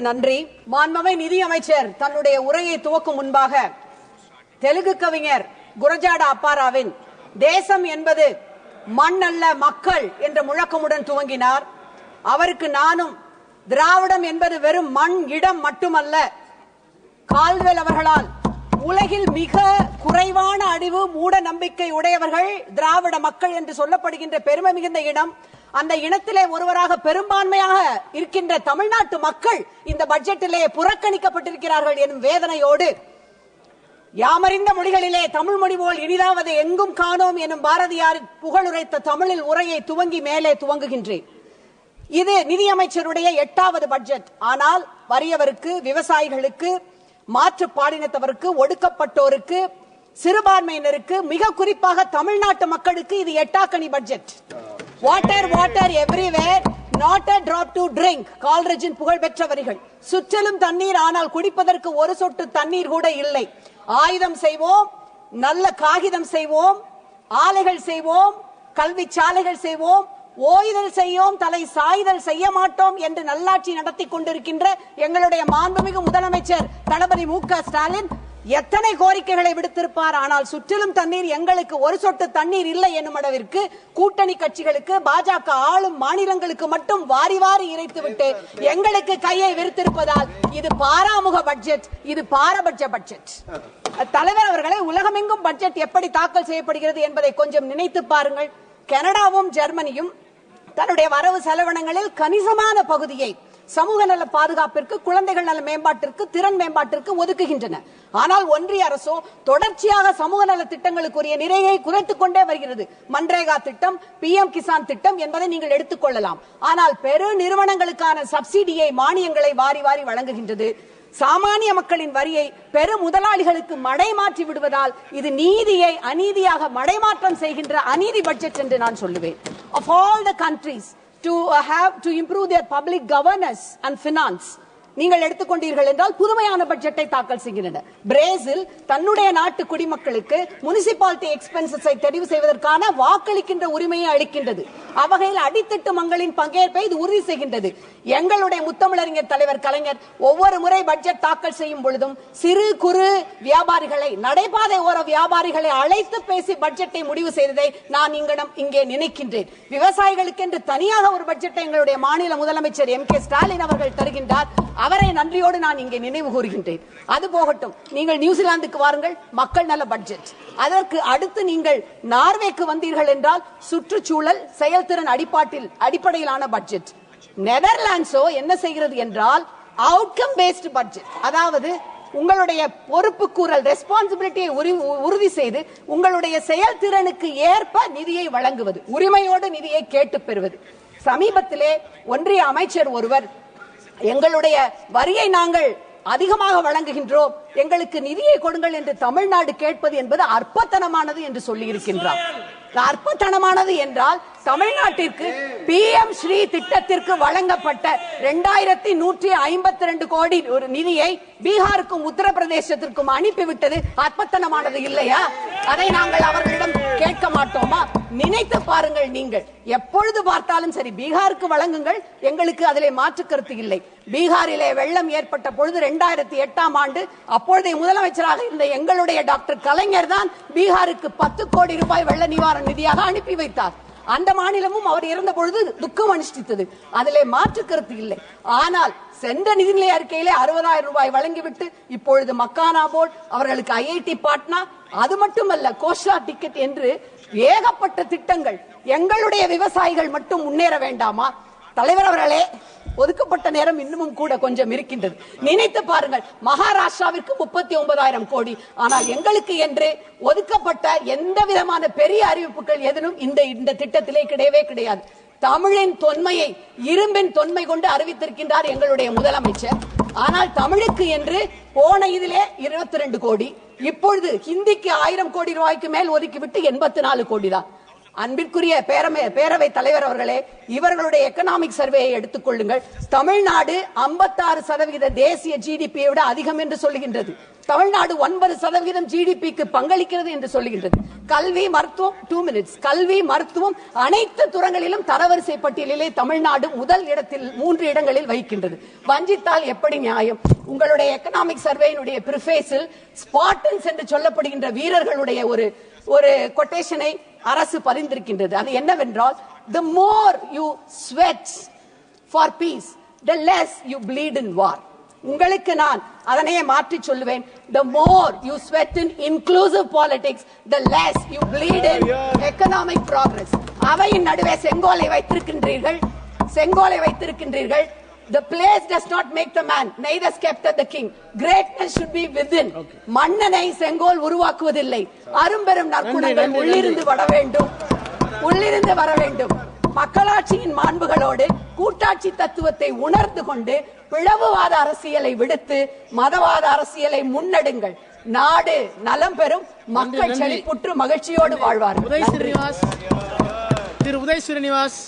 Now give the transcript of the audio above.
நன்றி. மாண்புமிகு நிதி அமைச்சர் தன்னுடைய உரையை துவக்கும் முன்பாக தெலுங்கு கவிஞர் குரஜாடா அப்பாராவின் தேசம் என்பது மண் அல்ல மக்கள் என்ற முழக்கமுடன் துவங்கினார். அவருக்கு நானும் திராவிடம் என்பது வெறும் மண் இடம் மட்டுமல்ல, கால்வெல் அவர்களால் உலகில் மிக குறைவான அறிவு மூட நம்பிக்கை உடையவர்கள் திராவிட மக்கள் என்று சொல்லப்படுகின்ற பெருமை மிகுந்த இடம், அந்த இனத்திலே ஒருவராக பெரும்பான்மையாக இருக்கின்ற தமிழ்நாட்டு மக்கள் இந்த பட்ஜெட்டிலே புறக்கணிக்கப்பட்டிருக்கிறார்கள் எனும் வேதனையோடு யாமறிந்த மொழிகளிலே தமிழ் மொழி போல் இனிதாவது எங்கும் காணோம் எனும் பாரதியார் புகழுரைத்த தமிழில் உரையை துவங்கி மேலே துவங்குகின்றேன். இது நிதியமைச்சருடைய 8வது பட்ஜெட். ஆனால் வறியவருக்கு, விவசாயிகளுக்கு, மாற்று பாலினத்தவருக்கு, ஒடுக்கப்பட்டோருக்கு, சிறுபான்மையினருக்கு, மிக குறிப்பாக தமிழ்நாட்டு மக்களுக்கு இது எட்டாக்கனி budget. Water water everywhere, not a drop to drink. கால்ரஜின் புகழ் பெற்ற வரிகள். சுற்றிலும் தண்ணீர், ஆனால் குடிப்பதற்கு ஒரு சொட்டு தண்ணீர் கூட இல்லை. ஆயுதம் செய்வோம், நல்ல காகிதம் செய்வோம், ஆலைகள் செய்வோம், கல்வி சாலைகள் செய்வோம், ஓய்தல் செய்யோம், தலை சாய்தல் செய்ய மாட்டோம் என்று நல்லாட்சி நடத்தி கொண்டிருக்கின்ற எங்களுடைய மாண்புமிகு முதலமைச்சர் தளபதி மு.க. ஸ்டாலின் எத்தனை கோரிக்கைகளை விடுத்திருப்பார். ஆனால் சுற்றிலும் தண்ணீர், எங்களுக்கு ஒரு சொட்டு தண்ணீர் இல்லை என்னும் அளவிற்கு கூட்டணி கட்சிகளுக்கு, பாஜக ஆளும் மாநிலங்களுக்கு மட்டும் வாரி வாரி இறைத்துவிட்டு எங்களுக்கு கையை விரித்திருப்பதால் இது பாராமுக பட்ஜெட், இது பாரபட்ச பட்ஜெட். தலைவர் அவர்களே, உலகமெங்கும் பட்ஜெட் எப்படி தாக்கல் செய்யப்படுகிறது என்பதை கொஞ்சம் நினைத்து பாருங்கள். கனடாவும் ஜெர்மனியும் தன்னுடைய வரவு செலவினங்களில் கணிசமான பகுதியை சமூக நல பாதுகாப்பிற்கு, குழந்தைகள் நல மேம்பாட்டிற்கு, திறன் மேம்பாட்டிற்கு ஒதுக்குகின்றன. ஆனால் ஒன்றிய அரசோ தொடர்ச்சியாக சமூக நல திட்டங்களுக்குரிய நிறையை குறைத்துக் கொண்டே வருகிறது. மன்ரேகா திட்டம், PM கிசான் திட்டம் என்பதை நீங்கள் எடுத்துக்கொள்ளலாம். ஆனால் பெரு நிறுவனங்களுக்கான சப்சிடியை, மானியங்களை வாரி வாரி வழங்குகின்றது. சாமானிய மக்களின் வரியை பெரு முதலாளிகளுக்கு மடைமாற்றி விடுவதால் இது நீதியை அநீதியாக மடைமாற்றம் செய்கின்ற அநீதி பட்ஜெட் என்று நான் சொல்லுவேன். Of all the countries to improve their public governance and finance, நீங்கள் எடுத்துக்கொண்டீர்கள் என்றால் புதுமையான பட்ஜெட்டை தாக்கல் செய்கின்றனர். பிரேசில் தன்னுடைய நாட்டு குடிமக்களுக்கு முனிசிபாலிட்டி எக்ஸ்பென்சஸை தெரிவு செய்வதற்கான வாக்களிக்கின்ற உரிமையை அளிக்கின்றது. அவ்வகையில் அடித்தட்டு மக்களின் பங்கேற்பை இது உறுதி செய்கின்றது. எங்களுடைய முத்தமிழறிஞர் தலைவர் கலைஞர் ஒவ்வொரு முறை பட்ஜெட் தாக்கல் செய்யும் பொழுதும் சிறு குறு வியாபாரிகளை, நடைபாதை ஓர வியாபாரிகளை அழைத்து பேசி பட்ஜெட்டை முடிவு செய்ததை நான் இங்கே நினைக்கின்றேன். விவசாயிகளுக்கு என்று தனியாக ஒரு பட்ஜெட்டை எங்களுடைய மாநில முதலமைச்சர் M.K. ஸ்டாலின் அவர்கள் தருகின்றார். அவரை நன்றியோடு நான் இங்கே நினைவு கூறுகின்றேன். அது போகட்டும், நீங்கள் நியூசிலாந்துக்கு வாருங்கள், மக்கள் நல பட்ஜெட். அதற்கு அடுத்து நீங்கள் நார்வேக்கு வந்தீர்கள் என்றால் சுற்றுச்சூழல், செயல்திறன் அடிப்படையிலான பட்ஜெட். நெதர்லாண்ட்ஸோ என்ன செய்கிறது என்றால் அவுட்கம் பேஸ்ட் பட்ஜெட். அதாவது உங்களுடைய பொறுப்பு கூறல், ரெஸ்பான்சிபிலிட்டியை உறுதி செய்து உங்களுடைய செயல்திறனுக்கு ஏற்ப நிதியை வழங்குவது, உரிமையோடு நிதியை கேட்டு பெறுவது. சமீபத்திலே ஒன்றிய அமைச்சர் ஒருவர் எங்களுடைய வரியை நாங்கள் அதிகமாக வழங்குகின்றோம், எங்களுக்கு நிதியை கொடுங்கள் என்று தமிழ்நாடு கேட்பது என்பது அற்பத்தனமானது என்று சொல்லி இருக்கின்றார். அற்பத்தனமானது என்றால் தமிழ்நாட்டிற்கு PM ஸ்ரீ திட்டத்திற்கு வழங்கப்பட்ட 2152 கோடி ஒரு நிதியை பீகாருக்கும் உத்தரப்பிரதேசத்திற்கும் அனுப்பிவிட்டது அற்பத்தனமானது இல்லையா? அதை நாங்கள் அவர்களிடம் கேட்க மாட்டோமா? நினைத்து பாருங்கள். நீங்கள் எப்பொழுது பார்த்தாலும் சரி, பீகாருக்கு வழங்குங்கள், எங்களுக்கு அதிலே மாற்று கருத்து இல்லை. பீகாரிலே வெள்ளம் ஏற்பட்ட பொழுது 2008ஆம் ஆண்டு அப்பொழுதைய முதலமைச்சராக இருந்த எங்களுடைய டாக்டர் கலைஞர் தான் பீகாருக்கு 10 கோடி ரூபாய் வெள்ள நிவாரண நிதியாக அனுப்பி வைத்தார். அந்த மாநிலமும் அவர் இறந்த பொழுது துக்கம் அனுஷ்டித்தது, அதிலே மாற்று கருத்து இல்லை. ஆனால் சென்ற நிதிநிலை அறிக்கையிலே 60,000 ரூபாய் வழங்கிவிட்டு இப்பொழுது மக்கானா போர்டு, அவர்களுக்கு IIT பாட்னா, அது மட்டுமல்ல கோஷா டிக்கெட் என்று ஏகப்பட்ட திட்டங்கள். எங்களுடைய விவசாயிகள் மட்டும் முன்னேற வேண்டாமா? தலைவர் அவர்களே, ஒதுக்கப்பட்ட நேரம் இன்னமும் கூட கொஞ்சம் இருக்கின்றது. நினைத்து பாருங்கள், மகாராஷ்டிராவிற்கு 39,000 கோடி. ஆனால் எங்களுக்கு என்று ஒதுக்கப்பட்ட எந்த விதமான பெரிய அறிவிப்புகள் எதுவும் இந்த திட்டத்திலே கிடையவே கிடையாது. தமிழின் தொன்மையை இரும்பின் தொன்மை கொண்டு அறிவித்திருக்கின்றார் எங்களுடைய முதலமைச்சர். ஆனால் தமிழுக்கு என்று போன இதிலே 22 கோடி, இப்பொழுது ஹிந்திக்கு 1000 கோடி ரூபாய்க்கு மேல் ஒதுக்கிவிட்டு 84 கோடி தான். அன்பிற்குரிய பேரவை தலைவர் அவர்களே, இவர்களுடைய எக்கனாமிக் சர்வேயை எடுத்துக்கொள்ளுங்கள். தமிழ்நாடு 56% தேசிய GDP விட அதிகம் என்று சொல்லுகின்றது. தமிழ்நாடு 9% GDPக்கு பங்களிக்கிறது என்று சொல்லுகின்றது. கல்வி மருத்துவம் 2 minutes கல்வி மருத்துவம் அனைத்து துறைகளிலும் தரவரிசை பட்டியலிலே தமிழ்நாடு முதல் இடத்தில் 3 இடங்களில் வைக்கின்றது. வஞ்சித்தால் எப்படி நியாயம்? உங்களுடைய எக்கனாமிக் சர்வேயினுடைய பிரிஃபேஸில் ஸ்பார்டன்ஸ் என்று சொல்லப்படுகின்ற வீரர்களுடைய ஒரு கொட்டேஷனை அரசு பதிந்திருக்கின்றது. அது என்னவென்றால், the more you sweat for peace, the less you bleed in war. உங்களுக்கு நான் அதனையே மாற்றி சொல்லுவேன், the more you sweat in inclusive politics, the less you bleed in economic progress. அவையின் நடுவே செங்கோலை வைத்திருக்கின்றீர்கள். The place does not make the man, neither scepter the king. Greatness should be within. மன்னனை செங்கோல் உருவாக்குவதில்லை. அரும்பெரும் நற்குணங்கள் உள்ளிருந்து வர வேண்டும். மக்களாட்சியின் மாண்புகளோடு கூட்டாட்சி தத்துவத்தை உணர்ந்து கொண்டு பிளவுவாத அரசியலை விடுத்து மதவாத அரசியலை முன்னெடுங்கள். நாடு நலம் பெறும், மக்கள் செழிப்புற்று மகிழ்ச்சியோடு வாழ்வார்கள். திரு உதய் ஸ்ரீனிவாஸ்